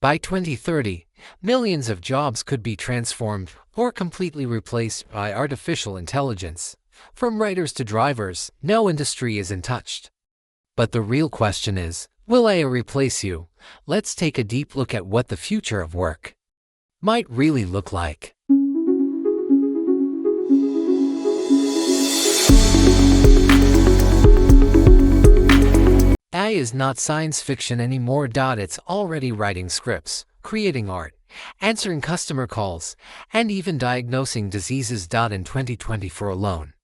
By 2030, millions of jobs could be transformed or completely replaced by artificial intelligence. From writers to drivers, no industry is untouched. But the real question is, will AI replace you? Let's take a deep look at what the future of work might really look like. AI is not science fiction anymore. It's already writing scripts, creating art, answering customer calls, and even diagnosing diseases. In 2024 alone,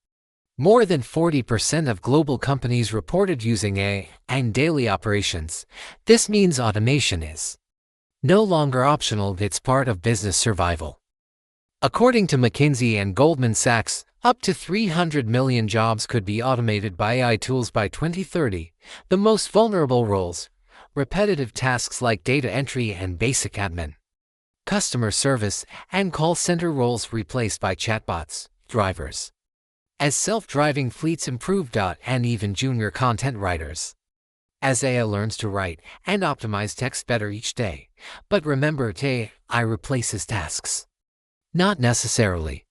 more than 40% of global companies reported using AI in daily operations. This means automation is no longer optional, it's part of business survival. According to McKinsey and Goldman Sachs, up to 300 million jobs could be automated by AI tools by 2030. The most vulnerable roles, repetitive tasks like data entry and basic admin, customer service, and call center roles replaced by chatbots, drivers, as self-driving fleets improve. And even junior content writers, as AI learns to write and optimize text better each day. But remember, AI replaces tasks, not necessarily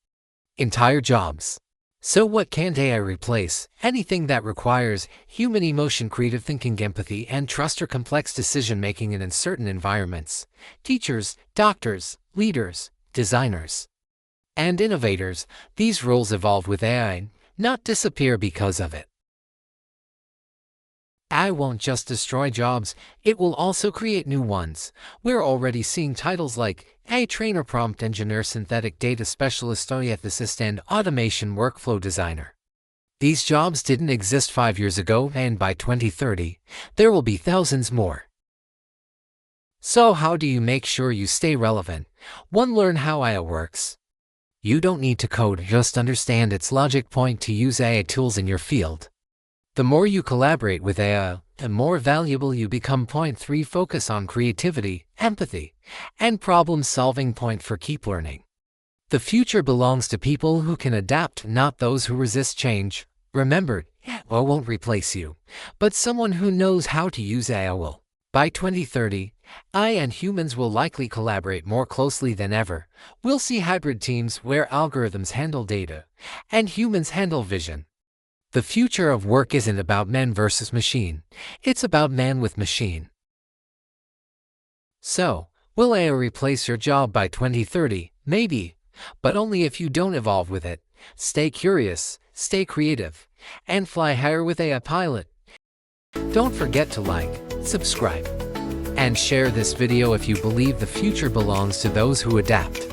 entire jobs. So what can't AI replace? Anything that requires human emotion, creative thinking, empathy, and trust, or complex decision-making in uncertain environments. Teachers, doctors, leaders, designers, and innovators, these roles evolve with AI, not disappear because of it. AI won't just destroy jobs, it will also create new ones. We're already seeing titles like AI trainer, prompt engineer, synthetic data specialist, ethicist, and automation workflow designer. These jobs didn't exist 5 years ago, and by 2030, there will be thousands more. So how do you make sure you stay relevant? 1. Learn how AI works. You don't need to code, just understand its logic. Point to use AI tools in your field. The more you collaborate with AI, the more valuable you become. Point 3. Focus on creativity, empathy, and problem-solving. Point 4. Keep learning. The future belongs to people who can adapt, not those who resist change. Remember, AI won't replace you, but someone who knows how to use AI will. By 2030, AI and humans will likely collaborate more closely than ever. We'll see hybrid teams where algorithms handle data and humans handle vision. The future of work isn't about man versus machine, it's about man with machine. So, will AI replace your job by 2030? Maybe, but only if you don't evolve with it. Stay curious, stay creative, and fly higher with AI Pilot. Don't forget to like, subscribe, and share this video if you believe the future belongs to those who adapt.